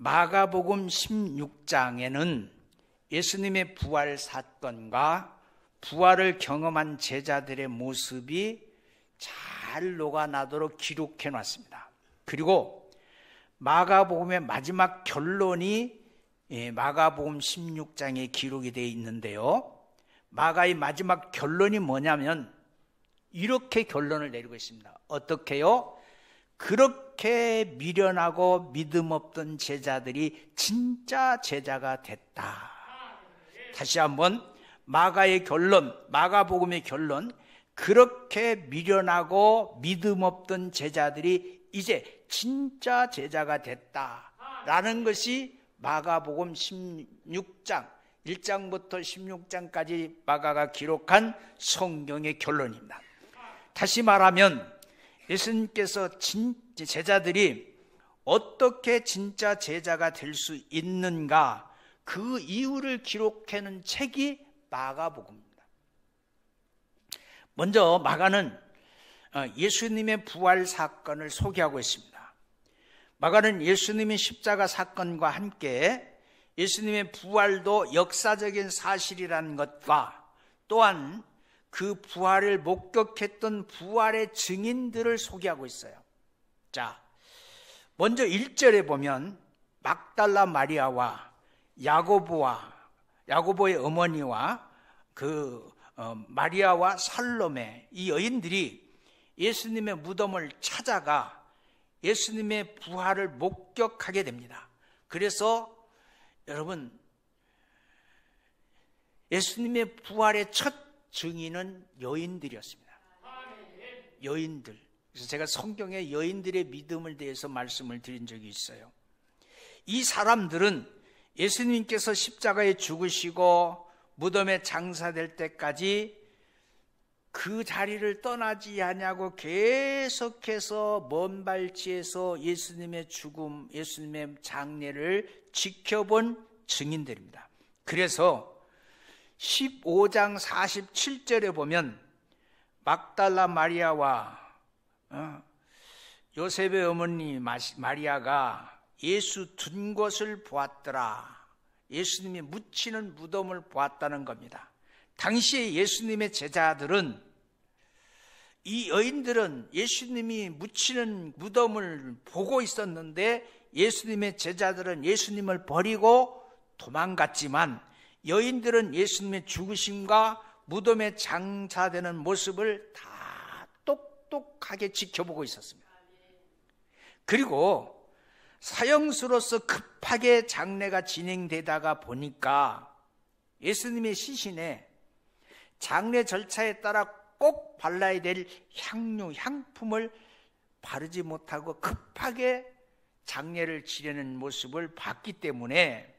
마가복음 16장에는 예수님의 부활 사건과 부활을 경험한 제자들의 모습이 잘 녹아나도록 기록해 놨습니다. 그리고 마가복음의 마지막 결론이 마가복음 16장에 기록이 되어 있는데요, 마가의 마지막 결론이 뭐냐면 이렇게 결론을 내리고 있습니다. 어떻게요? 그렇게 미련하고 믿음 없던 제자들이 진짜 제자가 됐다. 다시 한번 마가의 결론, 마가복음의 결론, 그렇게 미련하고 믿음 없던 제자들이 이제 진짜 제자가 됐다라는 것이 마가복음 16장 1장부터 16장까지 마가가 기록한 성경의 결론입니다. 다시 말하면 예수님께서 제자들이 어떻게 진짜 제자가 될 수 있는가, 그 이유를 기록하는 책이 마가복음입니다. 먼저 마가는 예수님의 부활 사건을 소개하고 있습니다. 마가는 예수님의 십자가 사건과 함께 예수님의 부활도 역사적인 사실이라는 것과 또한 그 부활을 목격했던 부활의 증인들을 소개하고 있어요. 자, 먼저 1절에 보면 막달라 마리아와 야고보의 어머니와 마리아와 살로메, 이 여인들이 예수님의 무덤을 찾아가 예수님의 부활을 목격하게 됩니다. 그래서 여러분, 예수님의 부활의 첫 증인은 여인들이었습니다. 여인들. 그래서 제가 성경의 여인들의 믿음을 대해서 말씀을 드린 적이 있어요. 이 사람들은 예수님께서 십자가에 죽으시고 무덤에 장사될 때까지 그 자리를 떠나지 않냐고 계속해서 먼 발치에서 예수님의 죽음, 예수님의 장례를 지켜본 증인들입니다. 그래서 15장 47절에 보면 막달라 마리아와 요셉의 어머니 마리아가 예수 둔 것을 보았더라. 예수님이 묻히는 무덤을 보았다는 겁니다. 당시에 예수님의 제자들은, 이 여인들은 예수님이 묻히는 무덤을 보고 있었는데 예수님의 제자들은 예수님을 버리고 도망갔지만 여인들은 예수님의 죽으심과 무덤에 장사되는 모습을 다 똑똑하게 지켜보고 있었습니다. 그리고 사형수로서 급하게 장례가 진행되다가 보니까 예수님의 시신에 장례 절차에 따라 꼭 발라야 될 향품을 바르지 못하고 급하게 장례를 지내는 모습을 봤기 때문에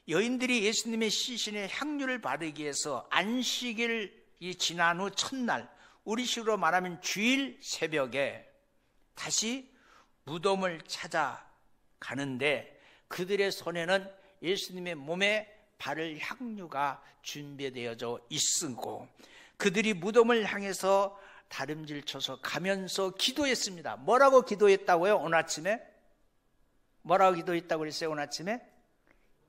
여인들이 예수님의 시신에 향유를 바르기 위해서 안식일이 지난 후 첫날, 우리식으로 말하면 주일 새벽에 다시 무덤을 찾아가는데 그들의 손에는 예수님의 몸에 바를 향유가 준비되어져 있고 그들이 무덤을 향해서 다름질 쳐서 가면서 기도했습니다. 뭐라고 기도했다고요? 오늘 아침에? 뭐라고 기도했다고 그랬어요? 오늘 아침에?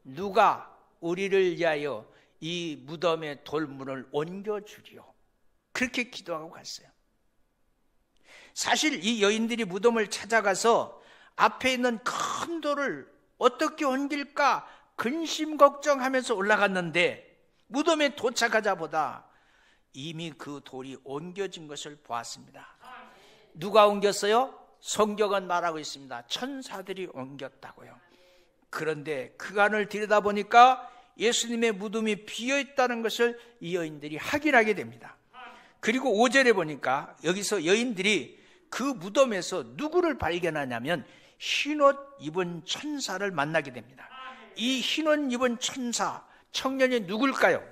누가 우리를 위하여 이 무덤의 돌문을 옮겨주리오. 그렇게 기도하고 갔어요. 사실 이 여인들이 무덤을 찾아가서 앞에 있는 큰 돌을 어떻게 옮길까 근심 걱정하면서 올라갔는데 무덤에 도착하자보다 이미 그 돌이 옮겨진 것을 보았습니다. 누가 옮겼어요? 성경은 말하고 있습니다. 천사들이 옮겼다고요. 그런데 그간을 들여다보니까 예수님의 무덤이 비어있다는 것을 이 여인들이 확인하게 됩니다. 그리고 5절에 보니까 여기서 여인들이 그 무덤에서 누구를 발견하냐면 흰옷 입은 천사를 만나게 됩니다. 이 흰옷 입은 천사, 청년이 누굴까요?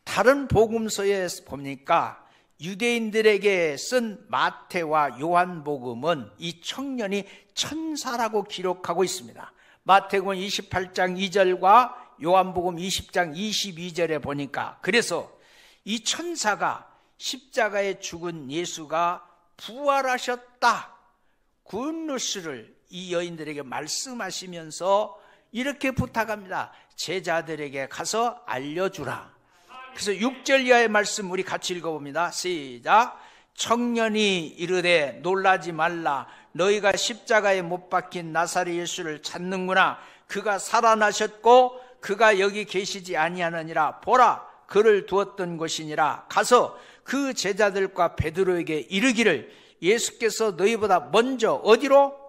다른 복음서에 보니까 유대인들에게 쓴 마태와 요한복음은 이 청년이 천사라고 기록하고 있습니다. 마태복음 28장 2절과 요한복음 20장 22절에 보니까 그래서 이 천사가 십자가에 죽은 예수가 부활하셨다, 굿뉴스를 이 여인들에게 말씀하시면서 이렇게 부탁합니다. 제자들에게 가서 알려주라. 그래서 6절 이하의 말씀 우리 같이 읽어봅니다. 시작. 청년이 이르되 놀라지 말라. 너희가 십자가에 못 박힌 나사렛 예수를 찾는구나. 그가 살아나셨고 그가 여기 계시지 아니하느니라. 보라, 그를 두었던 곳이니라. 가서 그 제자들과 베드로에게 이르기를 예수께서 너희보다 먼저 어디로?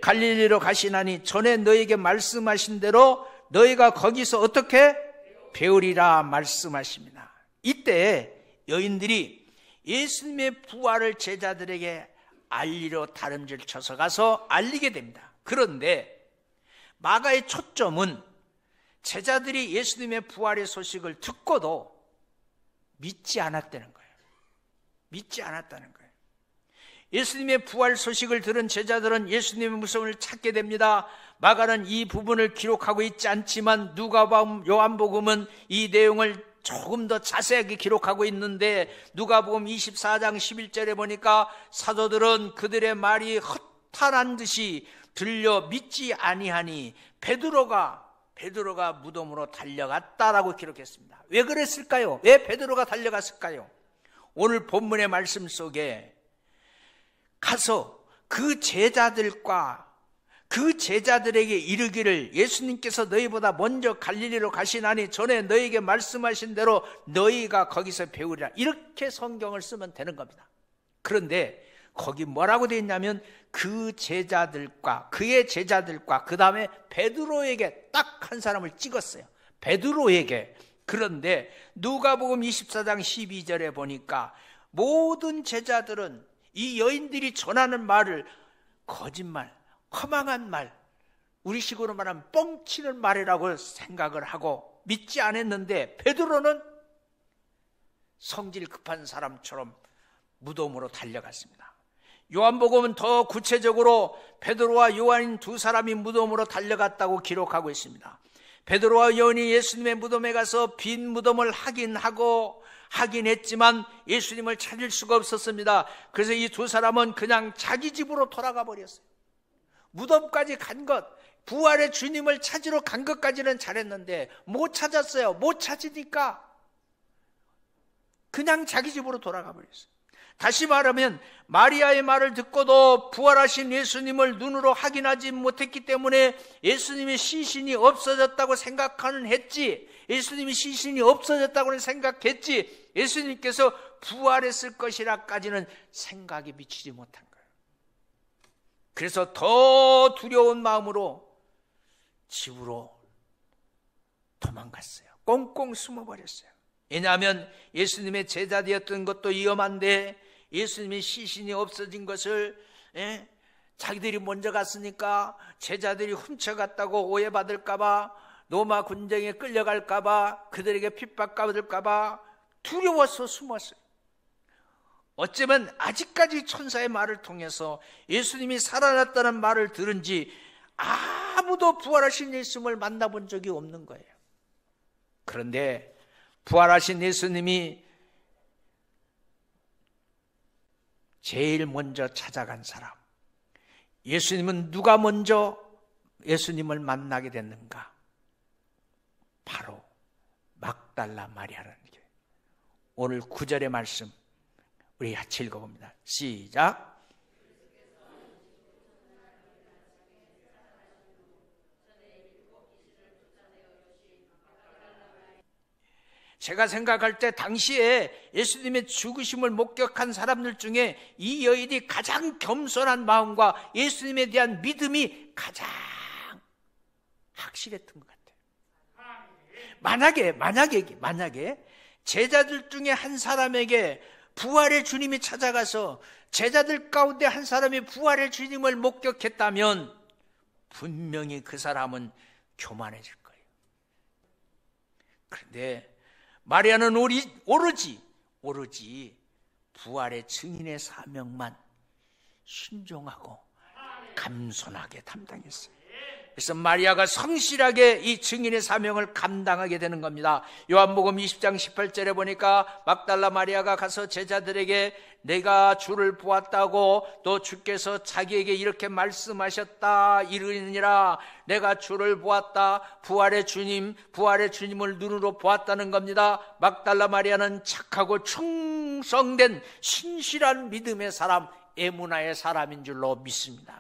갈릴리로 가시나니 전에 너희에게 말씀하신 대로 너희가 거기서 어떻게? 배우리라 말씀하십니다. 이때 여인들이 예수님의 부활을 제자들에게 알리러 다름질 쳐서 가서 알리게 됩니다. 그런데 마가의 초점은 제자들이 예수님의 부활의 소식을 듣고도 믿지 않았다는 거예요. 믿지 않았다는 거예요. 예수님의 부활 소식을 들은 제자들은 예수님의 무덤을 찾게 됩니다. 마가는 이 부분을 기록하고 있지 않지만 누가복음, 요한복음은 이 내용을 조금 더 자세하게 기록하고 있는데 누가복음 24장 11절에 보니까 사도들은 그들의 말이 허탄한 듯이 들려 믿지 아니하니 베드로가 무덤으로 달려갔다라고 기록했습니다. 왜 그랬을까요? 왜 베드로가 달려갔을까요? 오늘 본문의 말씀 속에 가서 그 제자들에게 이르기를 예수님께서 너희보다 먼저 갈릴리로 가시나니 전에 너희에게 말씀하신 대로 너희가 거기서 배우리라. 이렇게 성경을 쓰면 되는 겁니다. 그런데 거기 뭐라고 되어 있냐면 그의 제자들과 그 다음에 베드로에게 딱 한 사람을 찍었어요. 베드로에게. 그런데 누가복음 24장 12절에 보니까 모든 제자들은 이 여인들이 전하는 말을 거짓말, 허망한 말, 우리식으로 말하면 뻥치는 말이라고 생각을 하고 믿지 않았는데 베드로는 성질 급한 사람처럼 무덤으로 달려갔습니다. 요한복음은 더 구체적으로 베드로와 요한인 두 사람이 무덤으로 달려갔다고 기록하고 있습니다. 베드로와 요한이 예수님의 무덤에 가서 빈 무덤을 하긴 했지만 예수님을 찾을 수가 없었습니다. 그래서 이 두 사람은 그냥 자기 집으로 돌아가 버렸어요. 무덤까지 간 것, 부활의 주님을 찾으러 간 것까지는 잘했는데 못 찾았어요. 못 찾으니까 그냥 자기 집으로 돌아가 버렸어요. 다시 말하면 마리아의 말을 듣고도 부활하신 예수님을 눈으로 확인하지 못했기 때문에 예수님의 시신이 없어졌다고 생각하는 했지, 예수님의 시신이 없어졌다고는 생각했지 예수님께서 부활했을 것이라까지는 생각이 미치지 못한 거예요. 그래서 더 두려운 마음으로 집으로 도망갔어요. 꽁꽁 숨어버렸어요. 왜냐하면 예수님의 제자되었던 것도 위험한데 예수님의 시신이 없어진 것을 자기들이 먼저 갔으니까 제자들이 훔쳐갔다고 오해받을까 봐, 로마 군정에 끌려갈까 봐, 그들에게 핍박받을까 봐 두려워서 숨었어요. 어쩌면 아직까지 천사의 말을 통해서 예수님이 살아났다는 말을 들은 지 아무도 부활하신 예수님을 만나본 적이 없는 거예요. 그런데 부활하신 예수님이 제일 먼저 찾아간 사람, 예수님은 누가 먼저 예수님을 만나게 됐는가? 바로 막달라 마리아라는 게. 오늘 9절의 말씀 우리 같이 읽어봅니다. 시작. 제가 생각할 때 당시에 예수님의 죽으심을 목격한 사람들 중에 이 여인이 가장 겸손한 마음과 예수님에 대한 믿음이 가장 확실했던 것 같아요. 만약에 제자들 중에 한 사람에게 부활의 주님이 찾아가서 제자들 가운데 한 사람이 부활의 주님을 목격했다면 분명히 그 사람은 교만해질 거예요. 그런데 마리아는 오로지 부활의 증인의 사명만 순종하고 감손하게 담당했어요. 그래서 마리아가 성실하게 이 증인의 사명을 감당하게 되는 겁니다. 요한복음 20장 18절에 보니까 막달라 마리아가 가서 제자들에게 내가 주를 보았다고, 또 주께서 자기에게 이렇게 말씀하셨다 이르니라. 내가 주를 보았다, 부활의 주님을 눈으로 보았다는 겁니다. 막달라 마리아는 착하고 충성된 신실한 믿음의 사람, 에무나의 사람인 줄로 믿습니다.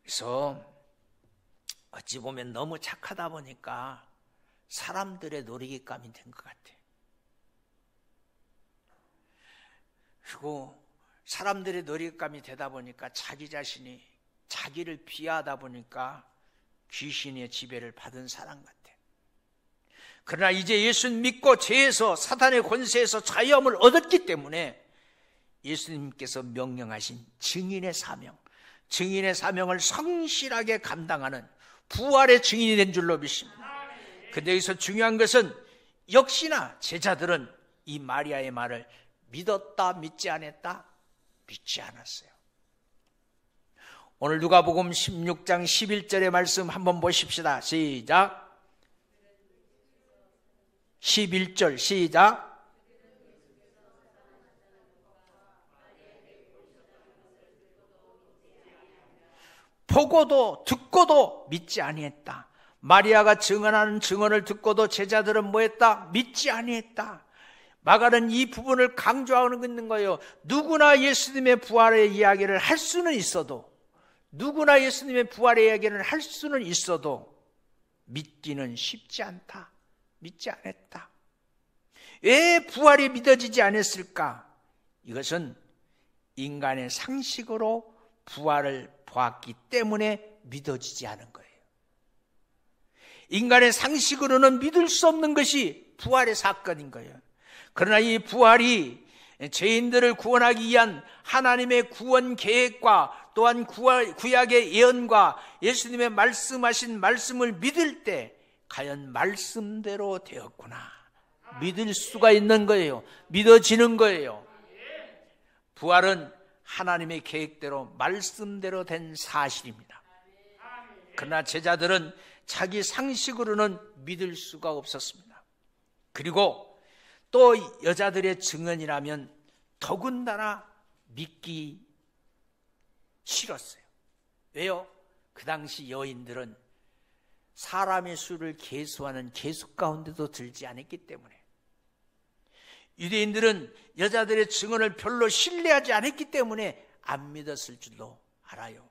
그래서 어찌 보면 너무 착하다 보니까 사람들의 놀이감이 된 것 같아요. 그리고 사람들의 놀이감이 되다 보니까 자기 자신이 자기를 비하하다 보니까 귀신의 지배를 받은 사람 같아요. 그러나 이제 예수님 믿고 죄에서, 사탄의 권세에서 자유함을 얻었기 때문에 예수님께서 명령하신 증인의 사명을 성실하게 감당하는 부활의 증인이 된 줄로 믿습니다. 근데 여기서 중요한 것은 역시나 제자들은 이 마리아의 말을 믿었다, 믿지 않았다? 믿지 않았어요. 오늘 누가복음 16장 11절의 말씀 한번 보십시다. 시작. 11절 시작. 보고도 듣고도 믿지 아니했다. 마리아가 증언하는 증언을 듣고도 제자들은 뭐했다? 믿지 아니했다. 마가는 이 부분을 강조하고 있는 거예요. 누구나 예수님의 부활의 이야기를 할 수는 있어도, 믿기는 쉽지 않다. 믿지 않았다. 왜 부활이 믿어지지 않았을까? 이것은 인간의 상식으로 부활을 보았기 때문에 믿어지지 않은 거예요. 인간의 상식으로는 믿을 수 없는 것이 부활의 사건인 거예요. 그러나 이 부활이 죄인들을 구원하기 위한 하나님의 구원 계획과 또한 구약의 예언과 예수님의 말씀하신 말씀을 믿을 때 과연 말씀대로 되었구나, 믿을 수가 있는 거예요. 믿어지는 거예요. 부활은 하나님의 계획대로, 말씀대로 된 사실입니다. 그러나 제자들은 자기 상식으로는 믿을 수가 없었습니다. 그리고 또 여자들의 증언이라면 더군다나 믿기 싫었어요. 왜요? 그 당시 여인들은 사람의 수를 계수하는 계수 가운데도 들지 않았기 때문에, 유대인들은 여자들의 증언을 별로 신뢰하지 않았기 때문에 안 믿었을 줄도 알아요.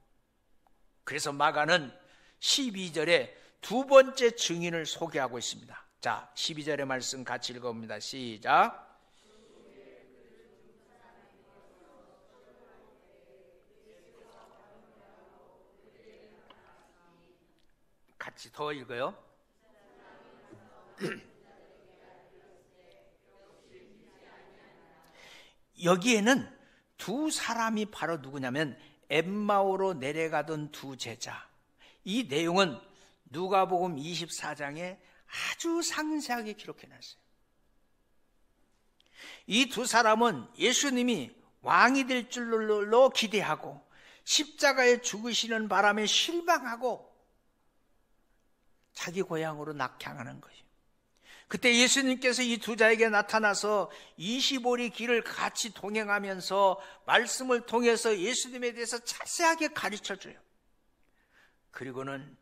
그래서 마가는 12절에 두 번째 증인을 소개하고 있습니다. 자, 12절의 말씀 같이 읽어봅니다. 시작. 같이 더 읽어요. 여기에는 두 사람이 바로 누구냐면 엠마오로 내려가던 두 제자. 이 내용은 누가복음 24장에 아주 상세하게 기록해놨어요. 이 두 사람은 예수님이 왕이 될 줄로 기대하고 십자가에 죽으시는 바람에 실망하고 자기 고향으로 낙향하는 거예요. 그때 예수님께서 이 두 자에게 나타나서 25리 길을 같이 동행하면서 말씀을 통해서 예수님에 대해서 자세하게 가르쳐줘요. 그리고는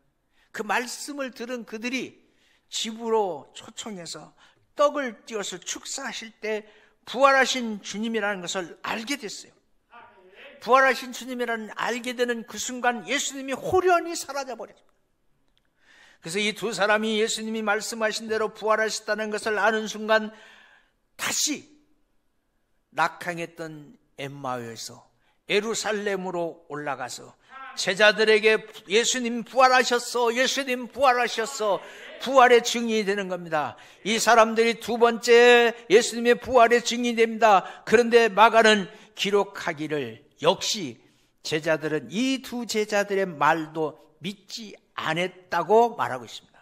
그 말씀을 들은 그들이 집으로 초청해서 떡을 띄워서 축사하실 때 부활하신 주님이라는 것을 알게 됐어요. 부활하신 주님이라는 알게 되는 그 순간 예수님이 홀연히 사라져버렸습니다. 그래서 이 두 사람이 예수님이 말씀하신 대로 부활하셨다는 것을 아는 순간 다시 낙향했던 엠마오에서 예루살렘으로 올라가서 제자들에게 예수님 부활하셨어, 예수님 부활하셨어, 부활의 증인이 되는 겁니다. 이 사람들이 두 번째 예수님의 부활의 증인이 됩니다. 그런데 마가는 기록하기를 역시 제자들은 이 두 제자들의 말도 믿지 않았다고 말하고 있습니다.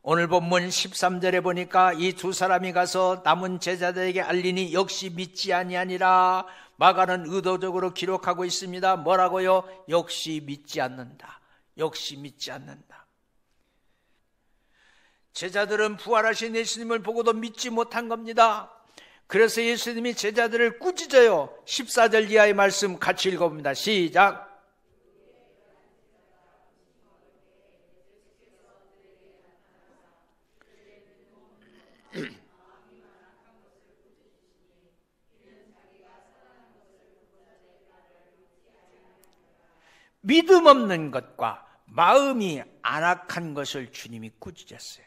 오늘 본문 13절에 보니까 이 두 사람이 가서 남은 제자들에게 알리니 역시 믿지 아니하니라. 마가는 의도적으로 기록하고 있습니다. 뭐라고요? 역시 믿지 않는다. 역시 믿지 않는다. 제자들은 부활하신 예수님을 보고도 믿지 못한 겁니다. 그래서 예수님이 제자들을 꾸짖어요. 14절 이하의 말씀 같이 읽어봅니다. 시작. 믿음 없는 것과 마음이 안악한 것을 주님이 꾸짖었어요.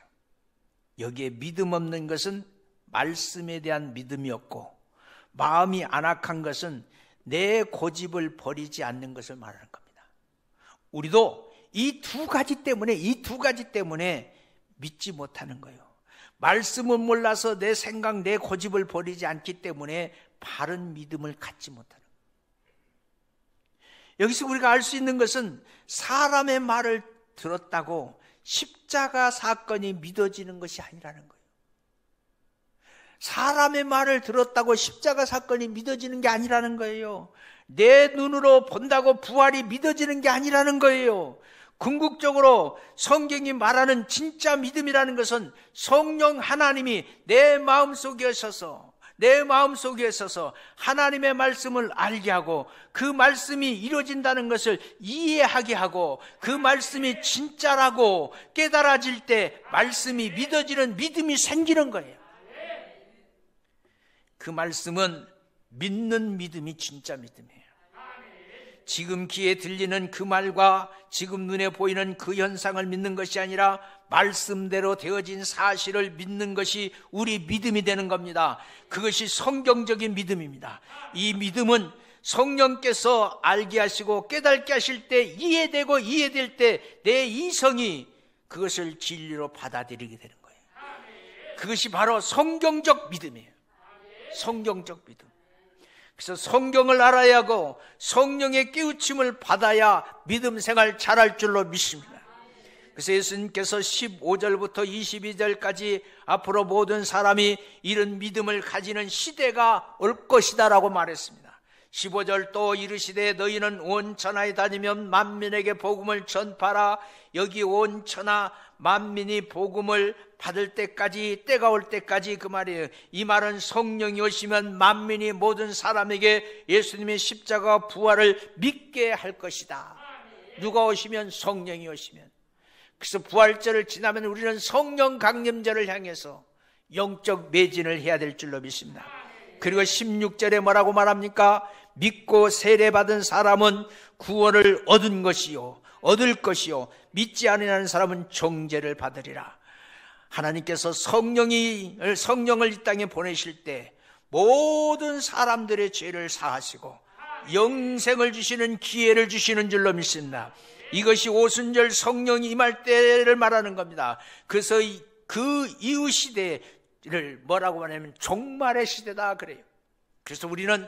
여기에 믿음 없는 것은 말씀에 대한 믿음이었고, 마음이 안악한 것은 내 고집을 버리지 않는 것을 말하는 겁니다. 우리도 이 두 가지 때문에 믿지 못하는 거예요. 말씀은 몰라서 내 생각, 내 고집을 버리지 않기 때문에 바른 믿음을 갖지 못하는 거예요. 여기서 우리가 알 수 있는 것은 사람의 말을 들었다고 십자가 사건이 믿어지는 것이 아니라는 거예요. 사람의 말을 들었다고 십자가 사건이 믿어지는 게 아니라는 거예요. 내 눈으로 본다고 부활이 믿어지는 게 아니라는 거예요. 궁극적으로 성경이 말하는 진짜 믿음이라는 것은 성령 하나님이 내 마음속에 있어서 하나님의 말씀을 알게 하고, 그 말씀이 이루어진다는 것을 이해하게 하고, 그 말씀이 진짜라고 깨달아질 때 말씀이 믿어지는 믿음이 생기는 거예요. 그 말씀은 믿는 믿음이 진짜 믿음이에요. 지금 귀에 들리는 그 말과 지금 눈에 보이는 그 현상을 믿는 것이 아니라 말씀대로 되어진 사실을 믿는 것이 우리 믿음이 되는 겁니다. 그것이 성경적인 믿음입니다. 이 믿음은 성령께서 알게 하시고 깨닫게 하실 때, 이해될 때 내 이성이 그것을 진리로 받아들이게 되는 거예요. 그것이 바로 성경적 믿음이에요. 성경적 믿음. 그래서 성경을 알아야 하고 성령의 깨우침을 받아야 믿음 생활 잘할 줄로 믿습니다. 그래서 예수님께서 15절부터 22절까지 앞으로 모든 사람이 이런 믿음을 가지는 시대가 올 것이다 라고 말했습니다. 15절 또 이르시되 너희는 온 천하에 다니면 만민에게 복음을 전파라. 여기 온 천하 만민이 복음을 받을 때까지, 때가 올 때까지 그 말이에요. 이 말은 성령이 오시면 만민이 모든 사람에게 예수님의 십자가 부활을 믿게 할 것이다. 누가 오시면? 성령이 오시면. 그래서 부활절을 지나면 우리는 성령 강림절을 향해서 영적 매진을 해야 될 줄로 믿습니다. 그리고 16절에 뭐라고 말합니까? 믿고 세례받은 사람은 구원을 얻을 것이요 믿지 아니하는 사람은 정죄를 받으리라. 하나님께서 성령을 이 땅에 보내실 때 모든 사람들의 죄를 사하시고 영생을 주시는 기회를 주시는 줄로 믿습니다. 이것이 오순절 성령이 임할 때를 말하는 겁니다. 그래서 그 이후 시대를 뭐라고 말하냐면 종말의 시대다 그래요. 그래서 우리는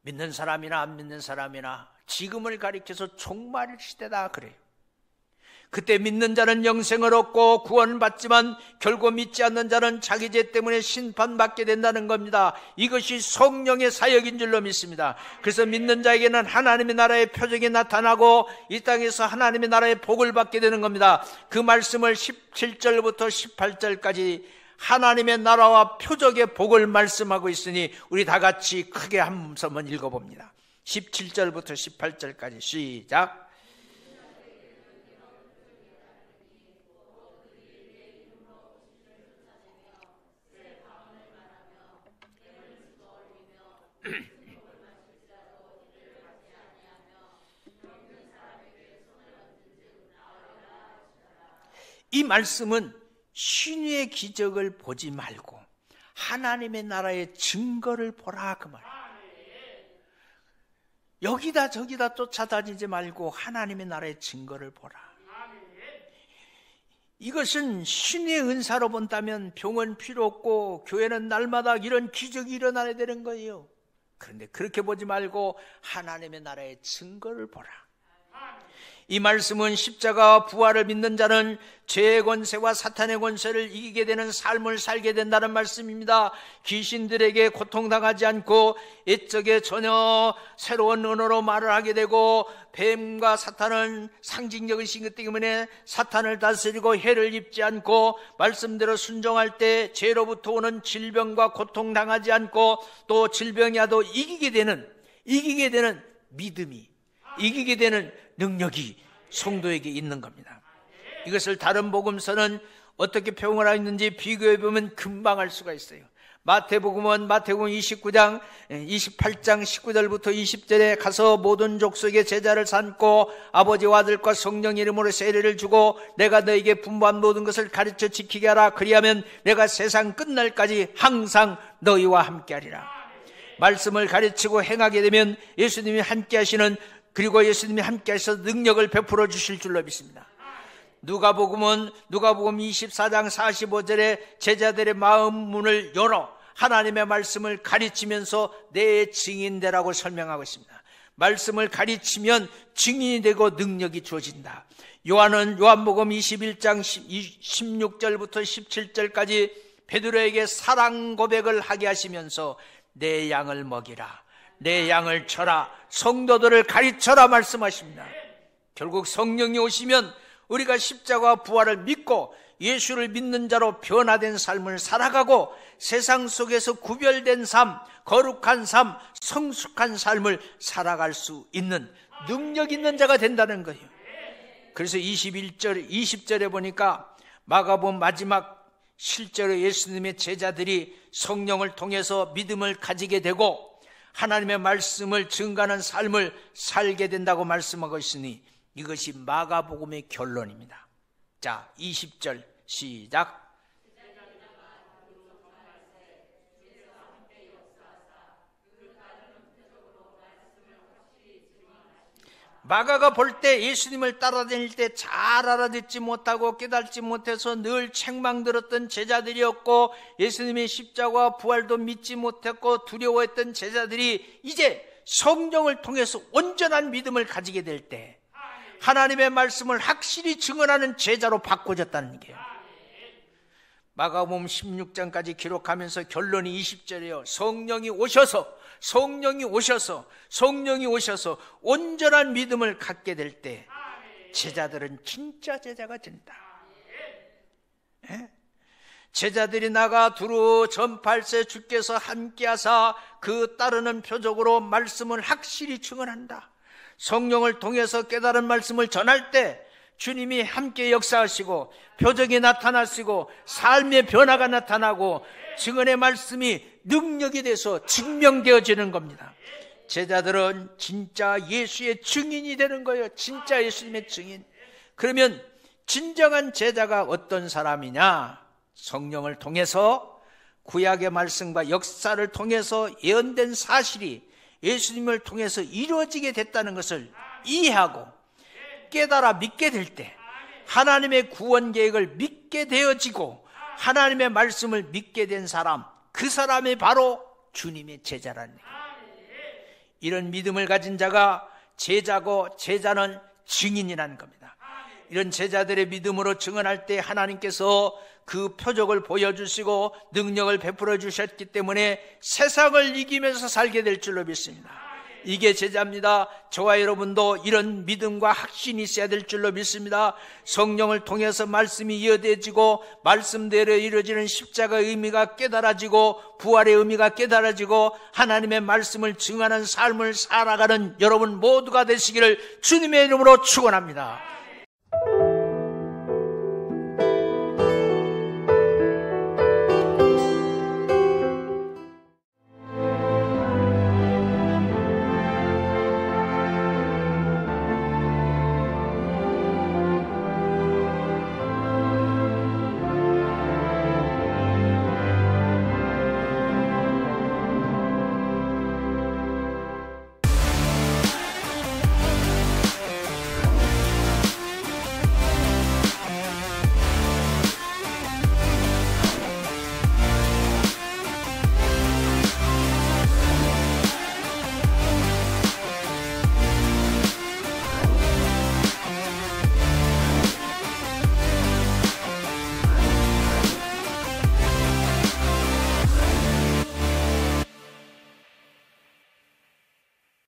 믿는 사람이나 안 믿는 사람이나 지금을 가리켜서 종말 시대다 그래요. 그때 믿는 자는 영생을 얻고 구원을 받지만 결국 믿지 않는 자는 자기 죄 때문에 심판받게 된다는 겁니다. 이것이 성령의 사역인 줄로 믿습니다. 그래서 믿는 자에게는 하나님의 나라의 표적이 나타나고 이 땅에서 하나님의 나라의 복을 받게 되는 겁니다. 그 말씀을 17절부터 18절까지 하나님의 나라와 표적의 복을 말씀하고 있으니 우리 다 같이 크게 한번 읽어봅니다. 17절부터 18절까지 시작. 이 말씀은 신유의 기적을 보지 말고 하나님의 나라의 증거를 보라 그 말이에요. 여기다 저기다 쫓아다니지 말고 하나님의 나라의 증거를 보라. 이것은 신의 은사로 본다면 병은 필요 없고 교회는 날마다 이런 기적이 일어나야 되는 거예요. 그런데 그렇게 보지 말고 하나님의 나라의 증거를 보라. 이 말씀은 십자가 부활을 믿는 자는 죄의 권세와 사탄의 권세를 이기게 되는 삶을 살게 된다는 말씀입니다. 귀신들에게 고통당하지 않고 옛적에 전혀 새로운 언어로 말을 하게 되고, 뱀과 사탄은 상징적인 것이기 때문에 사탄을 다스리고 해를 입지 않고 말씀대로 순종할 때 죄로부터 오는 질병과 고통당하지 않고, 또 질병이 와도 이기게 되는 믿음이, 이기게 되는 능력이 성도에게 있는 겁니다. 이것을 다른 복음서는 어떻게 표현을 하고 있는지 비교해 보면 금방 알 수가 있어요. 마태복음은 마태복음 28장 19절부터 20절에 가서 모든 족속의 제자를 삼고 아버지와 아들과 성령 이름으로 세례를 주고 내가 너에게 분부한 모든 것을 가르쳐 지키게 하라. 그리하면 내가 세상 끝날까지 항상 너희와 함께 하리라. 말씀을 가르치고 행하게 되면 예수님이 함께 하시는, 그리고 예수님이 함께 하셔서 능력을 베풀어 주실 줄로 믿습니다. 누가복음 24장 45절에 제자들의 마음 문을 열어 하나님의 말씀을 가르치면서 내 증인되라고 설명하고 있습니다. 말씀을 가르치면 증인이 되고 능력이 주어진다. 요한복음 21장 16절부터 17절까지 베드로에게 사랑 고백을 하게 하시면서 내 양을 먹이라, 내 양을 쳐라, 성도들을 가르쳐라 말씀하십니다. 결국 성령이 오시면 우리가 십자가 부활을 믿고 예수를 믿는 자로 변화된 삶을 살아가고 세상 속에서 구별된 삶, 거룩한 삶, 성숙한 삶을 살아갈 수 있는 능력 있는 자가 된다는 거예요. 그래서 20절에 보니까 마가복음 마지막 실제로 예수님의 제자들이 성령을 통해서 믿음을 가지게 되고 하나님의 말씀을 증거하는 삶을 살게 된다고 말씀하고 있으니 이것이 마가복음의 결론입니다. 자, 20절 시작. 마가가 볼 때 예수님을 따라다닐 때 잘 알아듣지 못하고 깨닫지 못해서 늘 책망들었던 제자들이었고, 예수님의 십자가와 부활도 믿지 못했고 두려워했던 제자들이 이제 성령을 통해서 온전한 믿음을 가지게 될 때 하나님의 말씀을 확실히 증언하는 제자로 바꿔졌다는 게요. 마가복음 16장까지 기록하면서 결론이 20절이에요. 성령이 오셔서 온전한 믿음을 갖게 될 때 제자들은 진짜 제자가 된다. 제자들이 나가 두루 전팔세 주께서 함께하사 그 따르는 표적으로 말씀을 확실히 증언한다. 성령을 통해서 깨달은 말씀을 전할 때 주님이 함께 역사하시고 표적이 나타나시고 삶의 변화가 나타나고 증언의 말씀이 능력이 돼서 증명되어지는 겁니다. 제자들은 진짜 예수의 증인이 되는 거예요. 진짜 예수님의 증인. 그러면 진정한 제자가 어떤 사람이냐? 성령을 통해서 구약의 말씀과 역사를 통해서 예언된 사실이 예수님을 통해서 이루어지게 됐다는 것을 이해하고 깨달아 믿게 될 때 하나님의 구원 계획을 믿게 되어지고 하나님의 말씀을 믿게 된 사람, 그 사람이 바로 주님의 제자라는 얘기예요. 이런 믿음을 가진 자가 제자고 제자는 증인이라는 겁니다. 이런 제자들의 믿음으로 증언할 때 하나님께서 그 표적을 보여주시고 능력을 베풀어 주셨기 때문에 세상을 이기면서 살게 될 줄로 믿습니다. 이게 제자입니다. 저와 여러분도 이런 믿음과 확신이 있어야 될 줄로 믿습니다. 성령을 통해서 말씀이 이어져지고 말씀대로 이루어지는 십자가의 의미가 깨달아지고 부활의 의미가 깨달아지고 하나님의 말씀을 증언하는 삶을 살아가는 여러분 모두가 되시기를 주님의 이름으로 축원합니다.